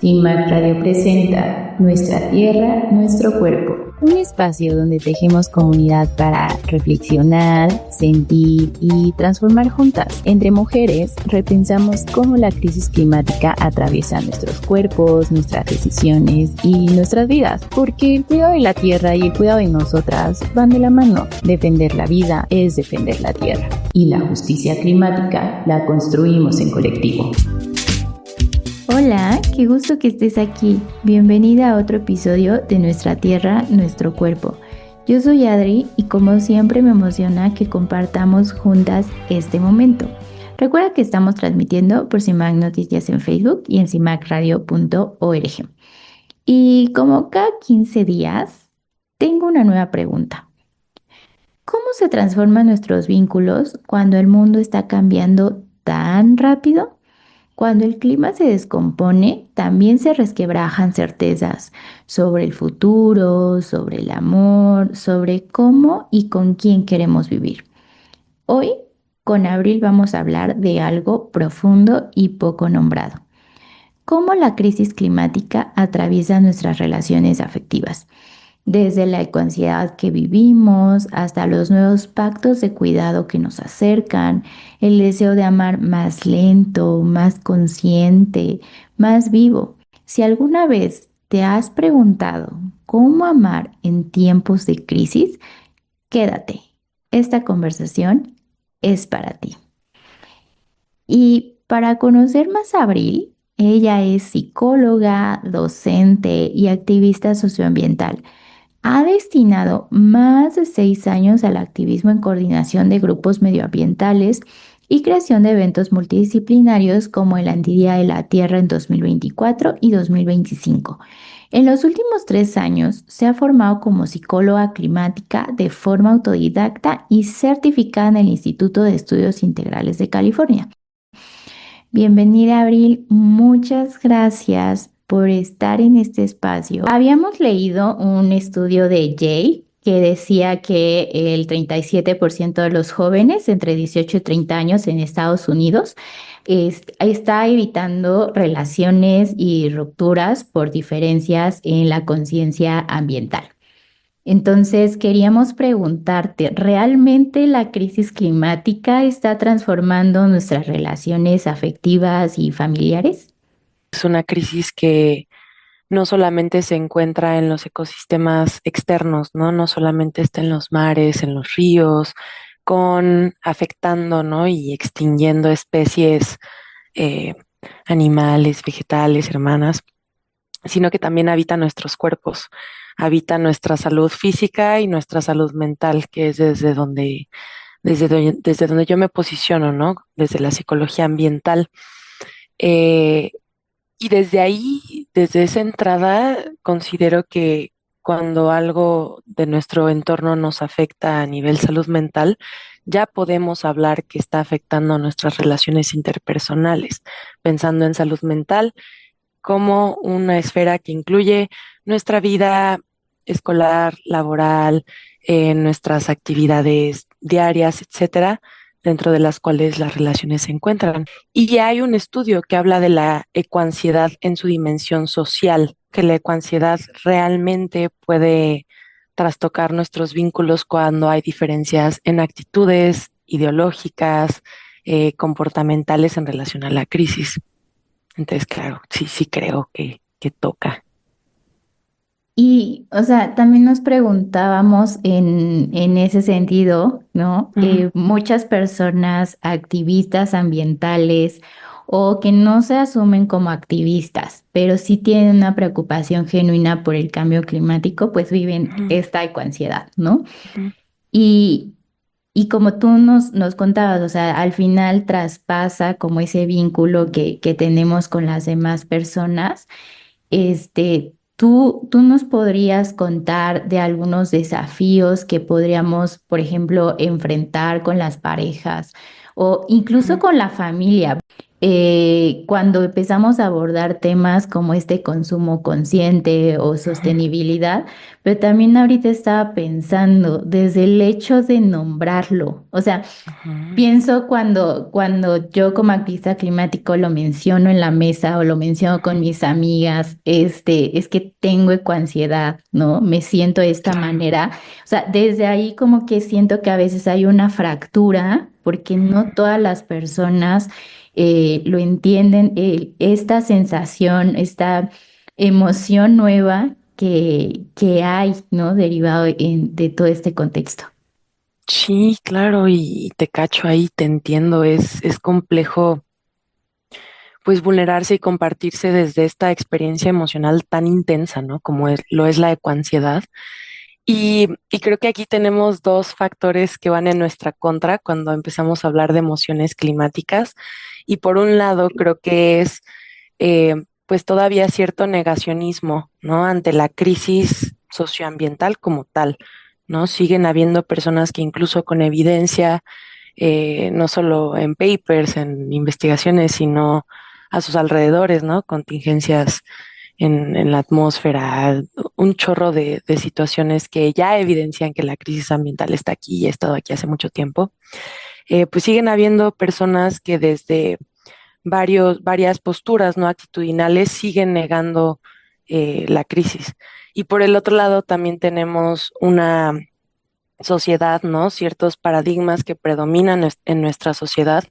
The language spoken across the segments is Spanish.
CIMAC Radio presenta Nuestra Tierra, Nuestro Cuerpo. Un espacio donde tejemos comunidad para reflexionar, sentir y transformar juntas. Entre mujeres, repensamos cómo la crisis climática atraviesa nuestros cuerpos, nuestras decisiones y nuestras vidas. Porque el cuidado de la tierra y el cuidado de nosotras van de la mano. Defender la vida es defender la tierra. Y la justicia climática la construimos en colectivo. Hola, qué gusto que estés aquí. Bienvenida a otro episodio de Nuestra Tierra, Nuestro Cuerpo. Yo soy Adri y como siempre me emociona que compartamos juntas este momento. Recuerda que estamos transmitiendo por CIMAC Noticias en Facebook y en cimacradio.org. Y como cada 15 días, tengo una nueva pregunta. ¿Cómo se transforman nuestros vínculos cuando el mundo está cambiando tan rápido? Cuando el clima se descompone, también se resquebrajan certezas sobre el futuro, sobre el amor, sobre cómo y con quién queremos vivir. Hoy, con Abril, vamos a hablar de algo profundo y poco nombrado. Cómo la crisis climática atraviesa nuestras relaciones afectivas. Desde la ecoansiedad que vivimos hasta los nuevos pactos de cuidado que nos acercan, el deseo de amar más lento, más consciente, más vivo. Si alguna vez te has preguntado cómo amar en tiempos de crisis, quédate. Esta conversación es para ti. Y para conocer más a Abril, ella es psicóloga, docente y activista socioambiental. Ha destinado más de 6 años al activismo en coordinación de grupos medioambientales y creación de eventos multidisciplinarios como el Antidía de la Tierra en 2024 y 2025. En los últimos 3 años se ha formado como psicóloga climática de forma autodidacta y certificada en el Instituto de Estudios Integrales de California. Bienvenida, Abril. Muchas gracias por estar en este espacio. Habíamos leído un estudio de Jay que decía que el 37% de los jóvenes entre 18 y 30 años en Estados Unidos está evitando relaciones y rupturas por diferencias en la conciencia ambiental. Entonces, queríamos preguntarte, ¿realmente la crisis climática está transformando nuestras relaciones afectivas y familiares? Es una crisis que no solamente se encuentra en los ecosistemas externos, ¿no? No solamente está en los mares, en los ríos, afectando, ¿no? Y extinguiendo especies eh, animales, vegetales, hermanas, sino que también habita nuestros cuerpos, habita nuestra salud física y nuestra salud mental, que es desde donde yo me posiciono, ¿no? Desde la psicología ambiental. Eh, Y desde ahí, desde esa entrada, considero que cuando algo de nuestro entorno nos afecta a nivel salud mental, ya podemos hablar que está afectando nuestras relaciones interpersonales, pensando en salud mental como una esfera que incluye nuestra vida escolar, laboral, nuestras actividades diarias, etcétera, dentro de las cuales las relaciones se encuentran. Y ya hay un estudio que habla de la ecoansiedad en su dimensión social, que la ecoansiedad realmente puede trastocar nuestros vínculos cuando hay diferencias en actitudes ideológicas, comportamentales en relación a la crisis. Entonces, claro, sí creo que toca. Y, o sea, también nos preguntábamos en ese sentido, ¿no? Ujú. Muchas personas activistas ambientales o que no se asumen como activistas, pero sí tienen una preocupación genuina por el cambio climático, pues viven Ujú. esta ecoansiedad, ¿no? Ujú. Y, y como tú nos contabas, o sea, al final traspasa como ese vínculo que tenemos con las demás personas. ¿Tú nos podrías contar de algunos desafíos que podríamos, por ejemplo, enfrentar con las parejas o incluso Ujú. con la familia cuando empezamos a abordar temas como este consumo consciente o sostenibilidad, pero también ahorita estaba pensando desde el hecho de nombrarlo, o sea, Ujú, pienso cuando yo como activista climático lo menciono en la mesa o lo menciono con mis amigas, es que tengo ecoansiedad, ¿no? Me siento de esta claro. manera. O sea, desde ahí como que siento que a veces hay una fractura porque no todas las personas lo entienden, esta sensación, esta emoción nueva que hay, ¿no? Derivado de todo este contexto. Sí, claro, y te cacho ahí, te entiendo, es complejo pues vulnerarse y compartirse desde esta experiencia emocional tan intensa, ¿no? Como lo es la ecoansiedad. Y creo que aquí tenemos dos factores que van en nuestra contra cuando empezamos a hablar de emociones climáticas. Y por un lado, creo que es pues todavía cierto negacionismo, ¿no? Ante la crisis socioambiental como tal, ¿no? Siguen habiendo personas que incluso con evidencia, no solo en papers, en investigaciones, sino a sus alrededores, ¿no? Contingencias en la atmósfera, un chorro de situaciones que ya evidencian que la crisis ambiental está aquí y ha estado aquí hace mucho tiempo. Pues siguen habiendo personas que desde varias posturas no actitudinales siguen negando la crisis. Y por el otro lado también tenemos una sociedad, ¿no? Ciertos paradigmas que predominan en nuestra sociedad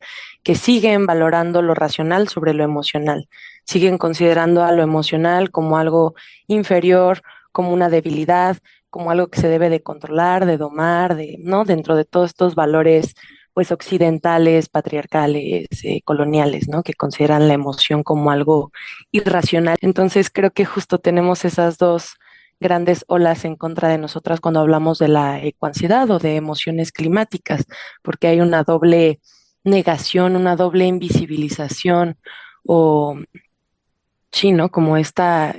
que siguen valorando lo racional sobre lo emocional, siguen considerando a lo emocional como algo inferior, como una debilidad, como algo que se debe de controlar, de domar, ¿no? Dentro de todos estos valores pues occidentales, patriarcales, coloniales, ¿no? Que consideran la emoción como algo irracional. Entonces creo que justo tenemos esas dos grandes olas en contra de nosotras cuando hablamos de la ecoansiedad o de emociones climáticas, porque hay una doble negación, una doble invisibilización o sí, ¿no? Como esta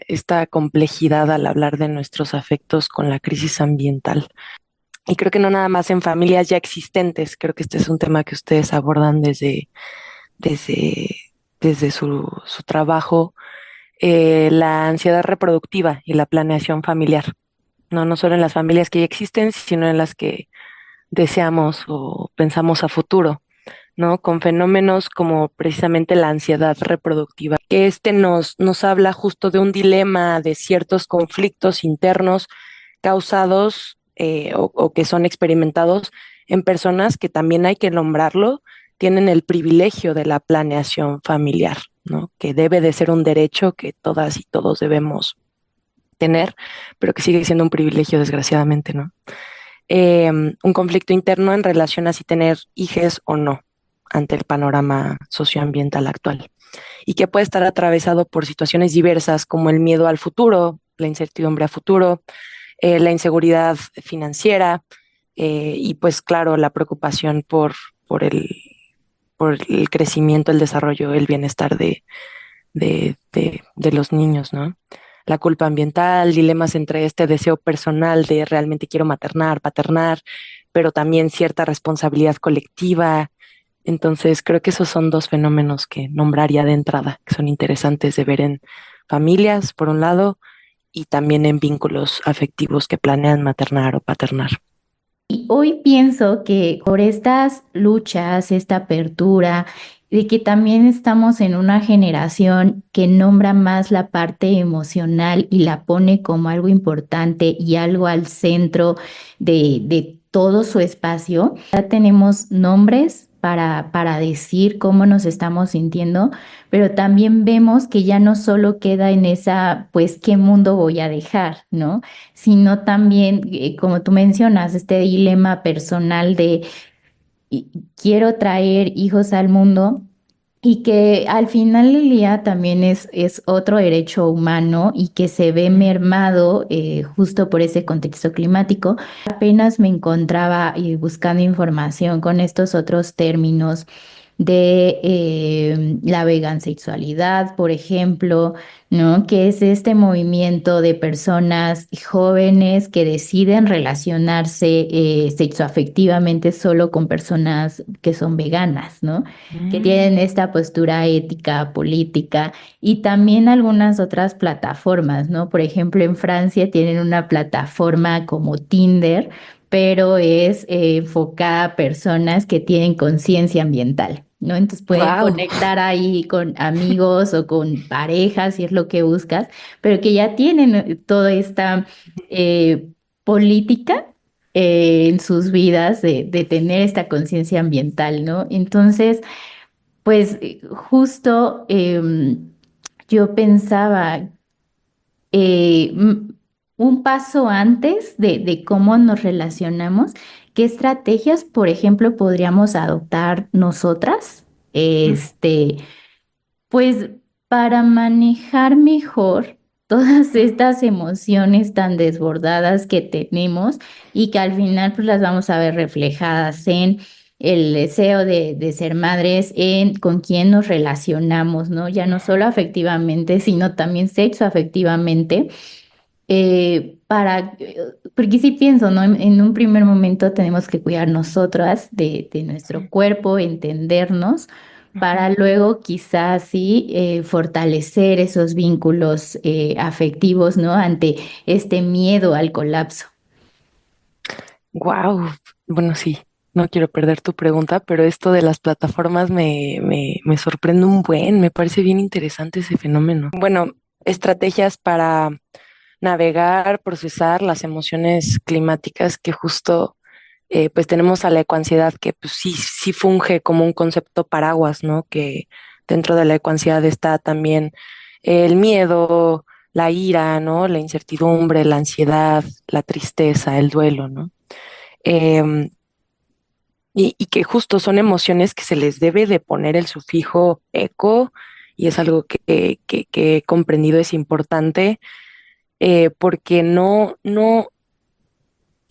complejidad al hablar de nuestros afectos con la crisis ambiental. Y creo que no nada más en familias ya existentes, creo que este es un tema que ustedes abordan desde, desde su trabajo, la ansiedad reproductiva y la planeación familiar. No, no solo en las familias que ya existen, sino en las que deseamos o pensamos a futuro, ¿no? Con fenómenos como precisamente la ansiedad reproductiva, que nos habla justo de un dilema, de ciertos conflictos internos causados o que son experimentados en personas que también hay que nombrarlo, tienen el privilegio de la planeación familiar, ¿no? Que debe de ser un derecho que todas y todos debemos tener, pero que sigue siendo un privilegio, desgraciadamente, ¿no? Un conflicto interno en relación a si tener hijes o no ante el panorama socioambiental actual y que puede estar atravesado por situaciones diversas como el miedo al futuro, la incertidumbre a futuro, la inseguridad financiera y pues claro, la preocupación por por el crecimiento, el desarrollo, el bienestar de los niños, ¿no? La culpa ambiental, dilemas entre este deseo personal de realmente quiero maternar, paternar, pero también cierta responsabilidad colectiva. Entonces, creo que esos son dos fenómenos que nombraría de entrada, que son interesantes de ver en familias, por un lado, y también en vínculos afectivos que planean maternar o paternar. Y hoy pienso que por estas luchas, esta apertura, de que también estamos en una generación que nombra más la parte emocional y la pone como algo importante y algo al centro de todo su espacio, ya tenemos nombres para decir cómo nos estamos sintiendo, pero también vemos que ya no solo queda en esa, pues, ¿qué mundo voy a dejar, ¿no? Sino también, como tú mencionas, este dilema personal de quiero traer hijos al mundo y que al final del día también es otro derecho humano y que se ve mermado justo por ese contexto climático. Apenas me encontraba buscando información con estos otros términos de la vegansexualidad, por ejemplo, ¿no? Que es este movimiento de personas jóvenes que deciden relacionarse sexoafectivamente solo con personas que son veganas, ¿no? Que Mm, tienen esta postura ética, política y también algunas otras plataformas, ¿no? Por ejemplo, en Francia tienen una plataforma como Tinder, pero es enfocada a personas que tienen conciencia ambiental, ¿no? Entonces pueden wow. conectar ahí con amigos o con parejas, si es lo que buscas, pero que ya tienen toda esta eh, política en sus vidas de tener esta conciencia ambiental, ¿no? Entonces, pues justo yo pensaba eh, m- un paso antes de cómo nos relacionamos, ¿qué estrategias, por ejemplo, podríamos adoptar nosotras? Este, pues para manejar mejor todas estas emociones tan desbordadas que tenemos y que al final pues las vamos a ver reflejadas en el deseo de ser madres, en con quién nos relacionamos, ¿no? Ya no solo afectivamente, sino también sexo afectivamente. Porque sí pienso, ¿no? En un primer momento tenemos que cuidar nosotras de nuestro cuerpo, entendernos, para luego quizás sí fortalecer esos vínculos afectivos, ¿no? Ante este miedo al colapso. Wow. Bueno, sí, no quiero perder tu pregunta, pero esto de las plataformas me sorprende un buen, me parece bien interesante ese fenómeno. Bueno, estrategias para navegar, procesar las emociones climáticas que justo pues tenemos a la ecoansiedad que pues sí funge como un concepto paraguas, ¿no? Que dentro de la ecoansiedad está también el miedo, la ira, ¿no? La incertidumbre, la ansiedad, la tristeza, el duelo, ¿no? Em, y que justo son emociones que se les debe de poner el sufijo eco y es algo que he comprendido es importante porque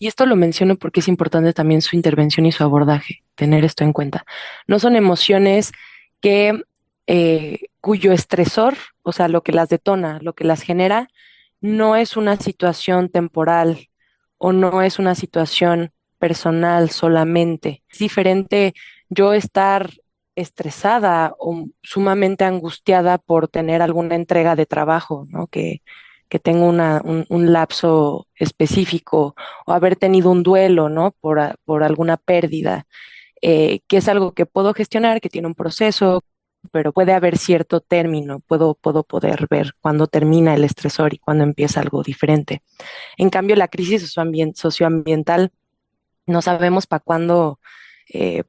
y esto lo menciono porque es importante también su intervención y su abordaje, tener esto en cuenta. No son emociones que cuyo estresor, o sea, lo que las detona, lo que las genera, no es una situación temporal o no es una situación personal solamente. Es diferente yo estar estresada o sumamente angustiada por tener alguna entrega de trabajo, ¿no? Que tengo un lapso específico o haber tenido un duelo, ¿no? Por alguna pérdida, que es algo que puedo gestionar, que tiene un proceso, pero puede haber cierto término, puedo poder ver cuándo termina el estresor y cuándo empieza algo diferente. En cambio, la crisis socioambiental no sabemos para cuándo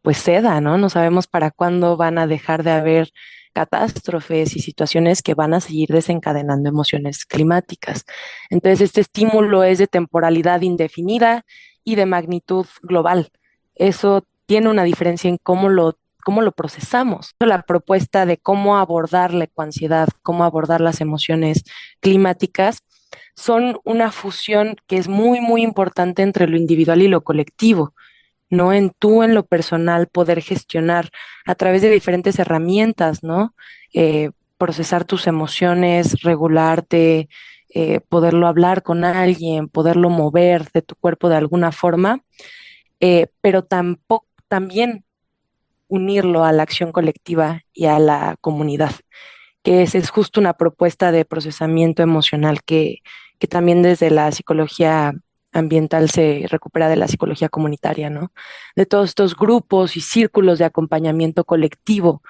pues ceda, ¿no? No sabemos para cuándo van a dejar de haber catástrofes y situaciones que van a seguir desencadenando emociones climáticas. Entonces, este estímulo es de temporalidad indefinida y de magnitud global. Eso tiene una diferencia en cómo lo procesamos. La propuesta de cómo abordar la ecoansiedad, cómo abordar las emociones climáticas, son una fusión que es muy importante entre lo individual y lo colectivo, ¿no? En tú, en lo personal, poder gestionar a través de diferentes herramientas, ¿no? Procesar tus emociones, regularte, poderlo hablar con alguien, poderlo mover de tu cuerpo de alguna forma, pero tampoco, también unirlo a la acción colectiva y a la comunidad, que es justo una propuesta de procesamiento emocional que también desde la psicología ambiental se recupera de la psicología comunitaria, ¿no? De todos estos grupos y círculos de acompañamiento colectivo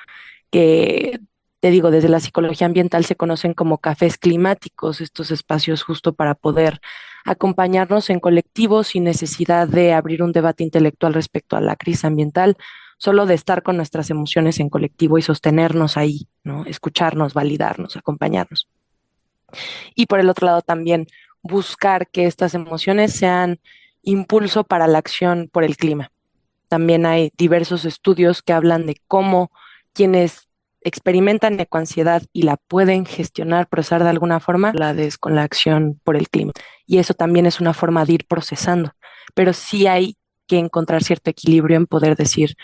que, te digo, desde la psicología ambiental se conocen como cafés climáticos, estos espacios justo para poder acompañarnos en colectivo sin necesidad de abrir un debate intelectual respecto a la crisis ambiental, solo de estar con nuestras emociones en colectivo y sostenernos ahí, ¿no? Escucharnos, validarnos, acompañarnos. Y por el otro lado también buscar que estas emociones sean impulso para la acción por el clima. También hay diversos estudios que hablan de cómo quienes experimentan ecoansiedad y la pueden gestionar, procesar de alguna forma, con la acción por el clima. Y eso también es una forma de ir procesando. Pero sí hay que encontrar cierto equilibrio en poder decir,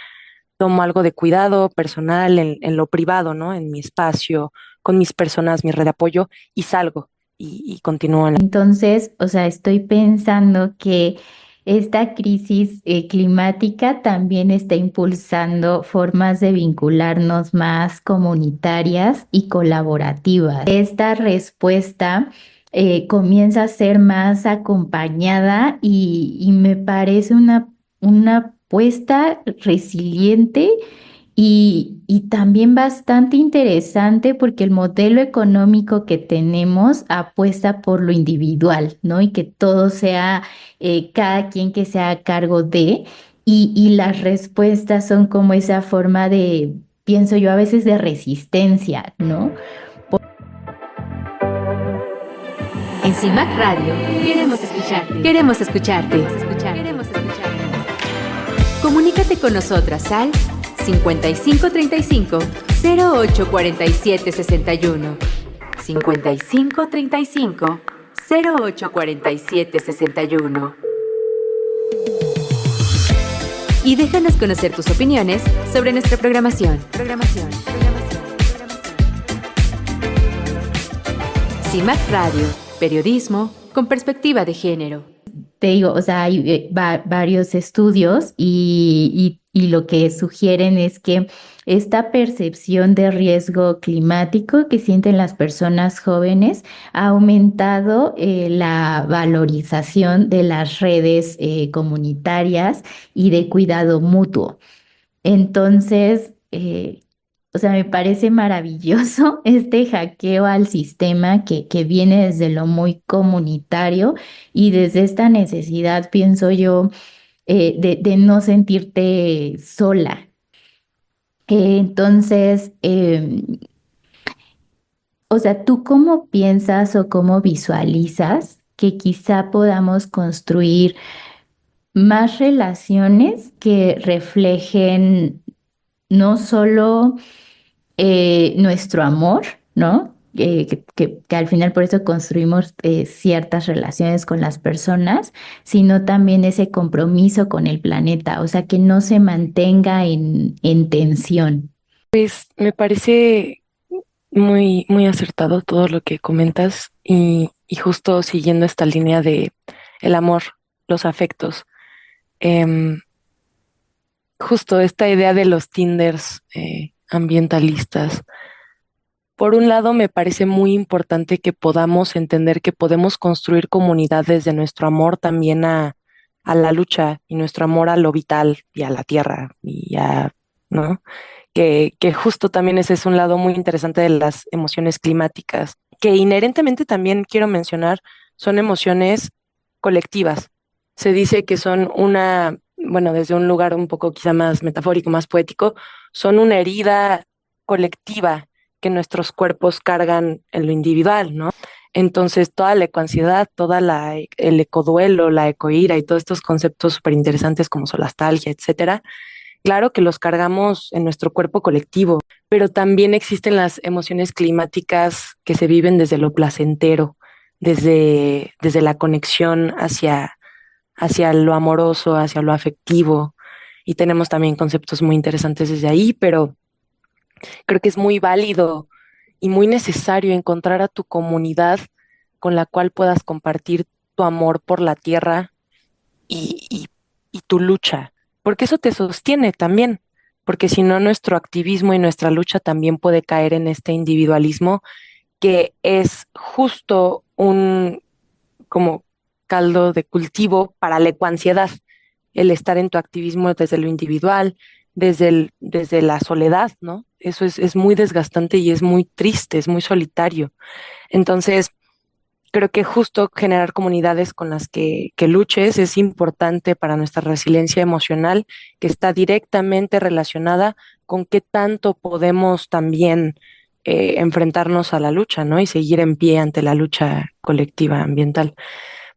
tomo algo de cuidado personal en lo privado, ¿no? En mi espacio, con mis personas, mi red de apoyo, y salgo y continúo en la... Entonces, o sea, estoy pensando que esta crisis climática también está impulsando formas de vincularnos más comunitarias y colaborativas. Esta respuesta comienza a ser más acompañada y me parece una apuesta resiliente y también bastante interesante porque el modelo económico que tenemos apuesta por lo individual, ¿no? Y que todo sea, cada quien que sea a cargo de, y las respuestas son como esa forma de, pienso yo, a veces de resistencia, ¿no? En CIMAC Radio queremos escucharte. Queremos escucharte. Comunícate con nosotras al 5535 0847 61. 5535 0847 61. Y déjanos conocer tus opiniones sobre nuestra programación. CIMAC Radio, periodismo con perspectiva de género. Te digo, o sea, hay varios estudios y lo que sugieren es que esta percepción de riesgo climático que sienten las personas jóvenes ha aumentado la valorización de las redes comunitarias y de cuidado mutuo. Entonces, o sea, me parece maravilloso este hackeo al sistema que viene desde lo muy comunitario y desde esta necesidad, pienso yo, de no sentirte sola. Entonces, o sea, ¿tú cómo piensas o cómo visualizas que quizá podamos construir más relaciones que reflejen no solo nuestro amor, ¿no? Que al final por eso construimos ciertas relaciones con las personas, sino también ese compromiso con el planeta, o sea, que no se mantenga en tensión. Pues me parece muy, muy acertado todo lo que comentas y justo siguiendo esta línea de el amor, los afectos. Em, Justo esta idea de los Tinders ambientalistas. Por un lado, me parece muy importante que podamos entender que podemos construir comunidad desde nuestro amor también a la lucha y nuestro amor a lo vital y a la tierra y a, ¿no? Que justo también ese es un lado muy interesante de las emociones climáticas, que inherentemente también quiero mencionar, son emociones colectivas. Se dice que son una, bueno, desde un lugar un poco quizá más metafórico, más poético, son una herida colectiva que nuestros cuerpos cargan en lo individual, ¿no? Entonces, toda la ecoansiedad, el ecoduelo, la ecoira y todos estos conceptos súper interesantes como solastalgia, etcétera, claro que los cargamos en nuestro cuerpo colectivo, pero también existen las emociones climáticas que se viven desde lo placentero, desde la conexión hacia lo amoroso, hacia lo afectivo, y tenemos también conceptos muy interesantes desde ahí, pero creo que es muy válido y muy necesario encontrar a tu comunidad con la cual puedas compartir tu amor por la tierra y tu lucha, porque eso te sostiene también, porque si no, nuestro activismo y nuestra lucha también puede caer en este individualismo que es justo un como caldo de cultivo para la ecoansiedad, el estar en tu activismo desde lo individual, desde la soledad, ¿no? Eso es muy desgastante y es muy triste, es muy solitario. Entonces, creo que justo generar comunidades con las que luches es importante para nuestra resiliencia emocional, que está directamente relacionada con qué tanto podemos también enfrentarnos a la lucha, ¿no? Y seguir en pie ante la lucha colectiva ambiental.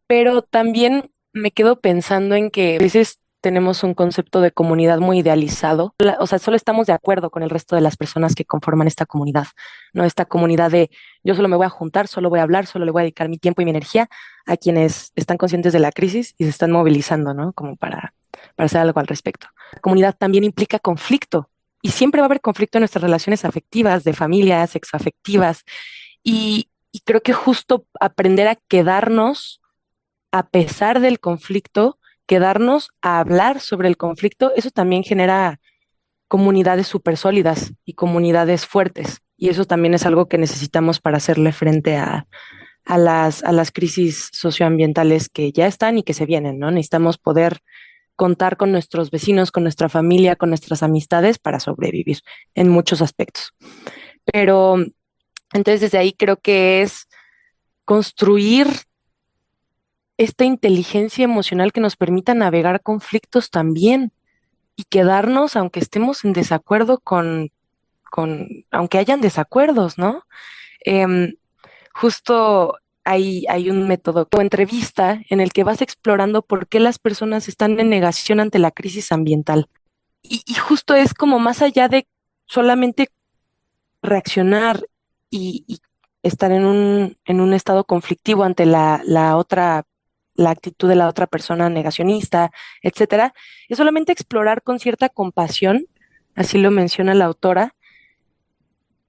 Pero también me quedo pensando en que a veces tenemos un concepto de comunidad muy idealizado, o sea, solo estamos de acuerdo con el resto de las personas que conforman esta comunidad, ¿no? Esta comunidad de yo solo me voy a juntar, solo voy a hablar, solo le voy a dedicar mi tiempo y mi energía a quienes están conscientes de la crisis y se están movilizando, ¿no? Como para hacer algo al respecto. La comunidad también implica conflicto y siempre va a haber conflicto en nuestras relaciones afectivas, de familia, sexoafectivas y creo que justo aprender a quedarnos a pesar del conflicto, quedarnos a hablar sobre el conflicto, eso también genera comunidades súper sólidas y comunidades fuertes. Y eso también es algo que necesitamos para hacerle frente a las crisis socioambientales que ya están y que se vienen, ¿no? Necesitamos poder contar con nuestros vecinos, con nuestra familia, con nuestras amistades para sobrevivir en muchos aspectos. Pero entonces desde ahí creo que es construir esta inteligencia emocional que nos permita navegar conflictos también y quedarnos, aunque estemos en desacuerdo aunque hayan desacuerdos, ¿no? Em, Justo hay un método o entrevista en el que vas explorando por qué las personas están en negación ante la crisis ambiental. Y justo es como más allá de solamente reaccionar y estar en un estado conflictivo ante la otra, la actitud de la otra persona negacionista, etcétera, es solamente explorar con cierta compasión, así lo menciona la autora,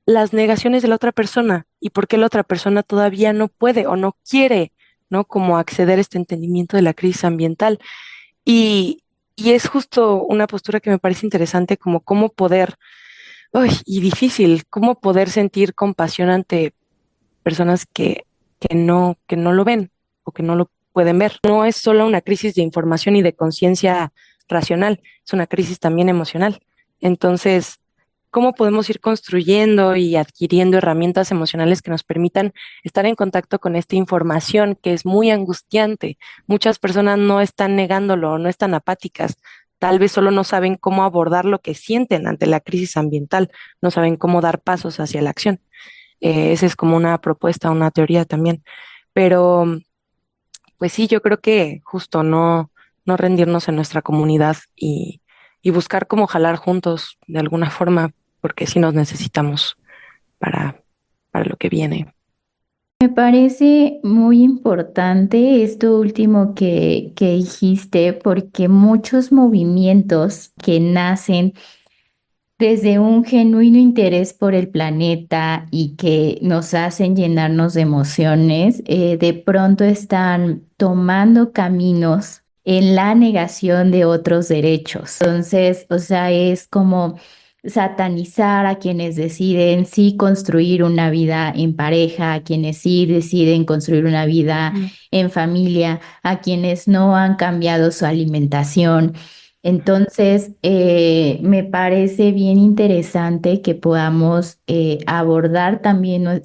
las negaciones de la otra persona y por qué la otra persona todavía no puede o no quiere, ¿no? Como acceder a este entendimiento de la crisis ambiental. Y, y es justo una postura que me parece interesante, como cómo poder, uy, y difícil, cómo poder sentir compasión ante personas que no lo ven o que no lo pueden ver. No es solo una crisis de información y de conciencia racional, es una crisis también emocional. Entonces, ¿cómo podemos ir construyendo y adquiriendo herramientas emocionales que nos permitan estar en contacto con esta información que es muy angustiante? Muchas personas no están negándolo, no están apáticas. Tal vez solo no saben cómo abordar lo que sienten ante la crisis ambiental, no saben cómo dar pasos hacia la acción. Esa es como una propuesta, una teoría también. Pero, pues sí, yo creo que justo no rendirnos en nuestra comunidad y buscar cómo jalar juntos de alguna forma, porque sí nos necesitamos para, para lo que viene. Me parece muy importante esto último que dijiste, porque muchos movimientos que nacen desde un genuino interés por el planeta y que nos hacen llenarnos de emociones, de pronto están tomando caminos en la negación de otros derechos. Entonces, o sea, es como satanizar a quienes deciden sí construir una vida en pareja, a quienes sí deciden construir una vida Mm. en familia, a quienes no han cambiado su alimentación. Entonces, me parece bien interesante que podamos abordar también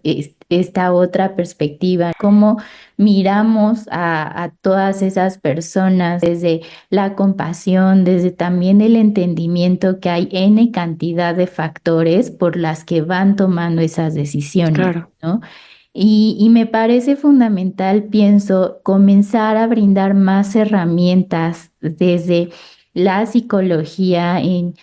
esta otra perspectiva, cómo miramos a todas esas personas desde la compasión, desde también el entendimiento que hay N cantidad de factores por las que van tomando esas decisiones, Claro, ¿no? Y me parece fundamental, pienso, comenzar a brindar más herramientas desde la psicología en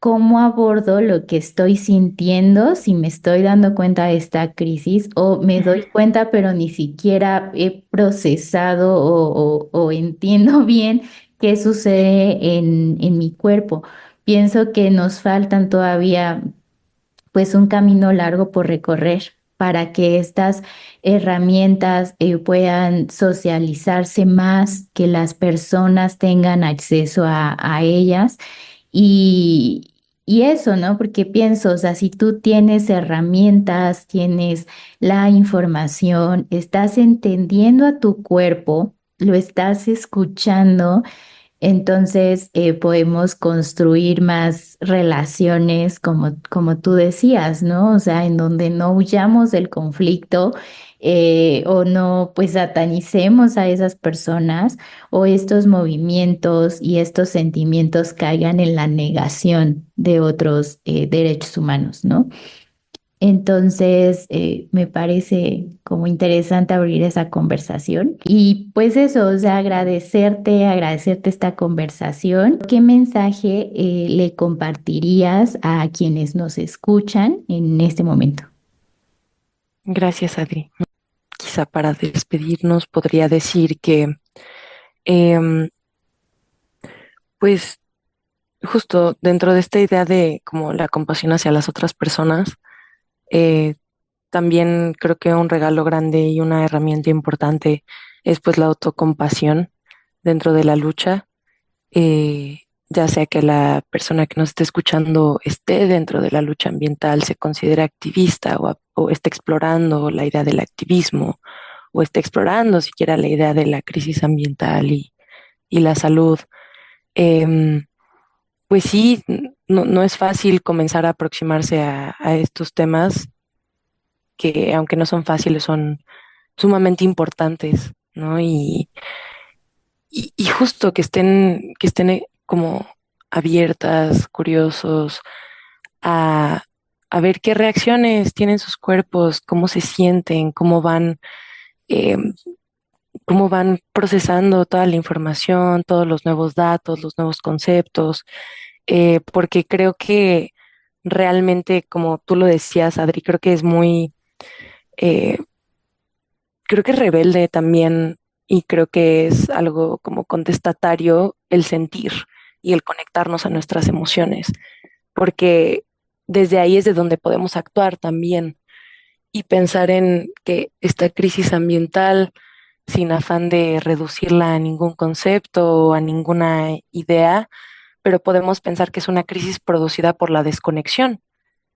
cómo abordo lo que estoy sintiendo, si me estoy dando cuenta de esta crisis o me ujú, doy cuenta pero ni siquiera he procesado o entiendo bien qué sucede en mi cuerpo. Pienso que nos faltan todavía pues un camino largo por recorrer para que estas herramientas puedan socializarse más, que las personas tengan acceso a ellas y, y eso, ¿no? Porque pienso, o sea, si tú tienes herramientas, tienes la información, estás entendiendo a tu cuerpo, lo estás escuchando, entonces podemos construir más relaciones, como tú decías, ¿no? O sea, en donde no huyamos del conflicto o no, pues satanicemos a esas personas o estos movimientos y estos sentimientos caigan en la negación de otros derechos humanos, ¿no? Entonces, me parece como interesante abrir esa conversación. Y pues eso, o sea, agradecerte esta conversación. ¿Qué mensaje le compartirías a quienes nos escuchan en este momento? gracias, Adri. Quizá para despedirnos podría decir que em, Pues justo dentro de esta idea de como la compasión hacia las otras personas, eh, también creo que un regalo grande y una herramienta importante es pues la autocompasión dentro de la lucha, ya sea que la persona que nos esté escuchando esté dentro de la lucha ambiental, se considere activista o esté explorando la idea del activismo o esté explorando siquiera la idea de la crisis ambiental y la salud. Em, pues sí, no es fácil comenzar a aproximarse a estos temas que, aunque no son fáciles, son sumamente importantes, ¿no? Y justo que estén como abiertas, curiosos a ver qué reacciones tienen sus cuerpos, cómo se sienten, eh, cómo van procesando toda la información, todos los nuevos datos, los nuevos conceptos, porque creo que realmente, como tú lo decías, Adri, creo que es eh, creo que es rebelde también y creo que es algo como contestatario el sentir y el conectarnos a nuestras emociones, porque desde ahí es de donde podemos actuar también y pensar en que esta crisis ambiental, sin afán de reducirla a ningún concepto o a ninguna idea, pero podemos pensar que es una crisis producida por la desconexión,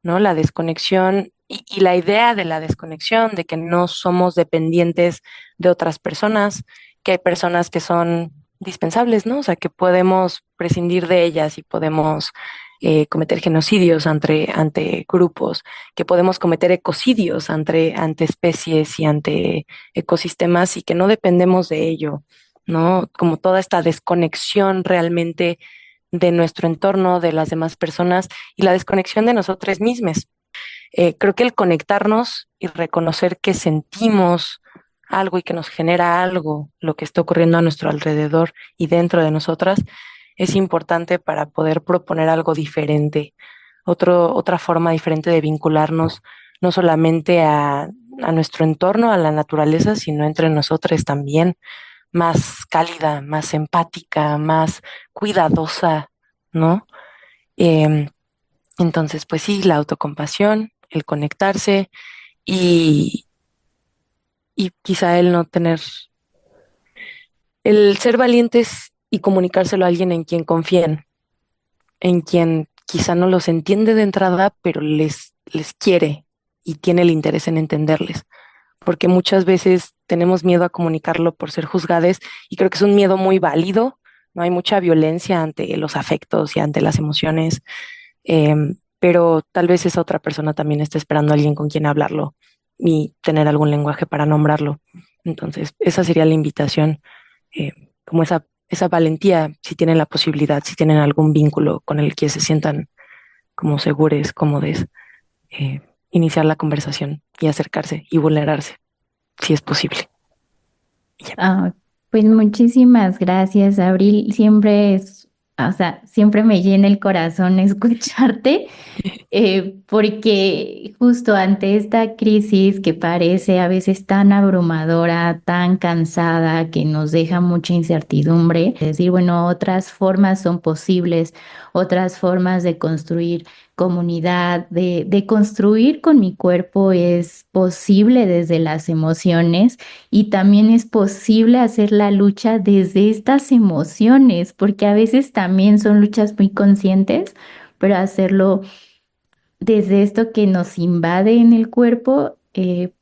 ¿no? La desconexión y la idea de la desconexión, de que no somos dependientes de otras personas, que hay personas que son dispensables, ¿no? O sea, que podemos prescindir de ellas y podemos cometer genocidios ante grupos, que podemos cometer ecocidios ante especies y ante ecosistemas y que no dependemos de ello, ¿no? Como toda esta desconexión realmente de nuestro entorno, de las demás personas y la desconexión de nosotros mismos. Creo que el conectarnos y reconocer que sentimos algo y que nos genera algo, lo que está ocurriendo a nuestro alrededor y dentro de nosotras, es importante para poder proponer algo diferente, otra forma diferente de vincularnos, no solamente a nuestro entorno, a la naturaleza, sino entre nosotros también, más cálida, más empática, más cuidadosa, ¿no? Em, entonces, pues sí, la autocompasión, el conectarse y, y quizá el no tener, el ser valientes y comunicárselo a alguien en quien confíen, en quien quizá no los entiende de entrada, pero les quiere y tiene el interés en entenderles. Porque muchas veces tenemos miedo a comunicarlo por ser juzgados y creo que es un miedo muy válido. No hay mucha violencia ante los afectos y ante las emociones, pero tal vez esa otra persona también está esperando a alguien con quien hablarlo y tener algún lenguaje para nombrarlo. Entonces, esa sería la invitación, como esa valentía, si tienen la posibilidad, si tienen algún vínculo con el que se sientan como seguros, cómodos, eh, iniciar la conversación y acercarse y vulnerarse, si es posible. Ah, pues muchísimas gracias, Abril. Siempre es, o sea, siempre me llena el corazón escucharte, porque justo ante esta crisis que parece a veces tan abrumadora, tan cansada, que nos deja mucha incertidumbre, es decir, bueno, otras formas son posibles, otras formas de construir comunidad, de construir con mi cuerpo es posible desde las emociones y también es posible hacer la lucha desde estas emociones, porque a veces también son luchas muy conscientes, pero hacerlo desde esto que nos invade en el cuerpo,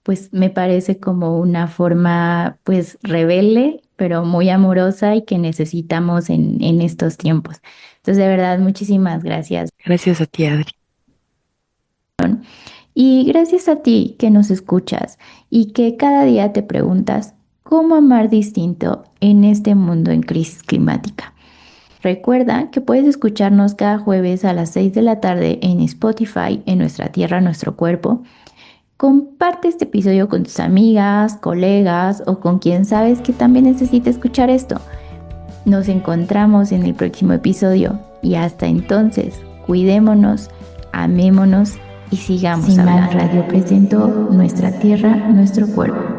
pues me parece como una forma pues rebelde, pero muy amorosa y que necesitamos en estos tiempos. Entonces, de verdad, muchísimas gracias. Gracias a ti, Adri. Y gracias a ti que nos escuchas y que cada día te preguntas cómo amar distinto en este mundo en crisis climática. Recuerda que puedes escucharnos cada jueves a las 6 de la tarde en Spotify, en Nuestra Tierra, Nuestro Cuerpo. Comparte este episodio con tus amigas, colegas o con quien sabes que también necesita escuchar esto. Nos encontramos en el próximo episodio y hasta entonces, cuidémonos, amémonos y sigamos. Sin Más Radio presentó Nuestra Tierra, Nuestro Cuerpo.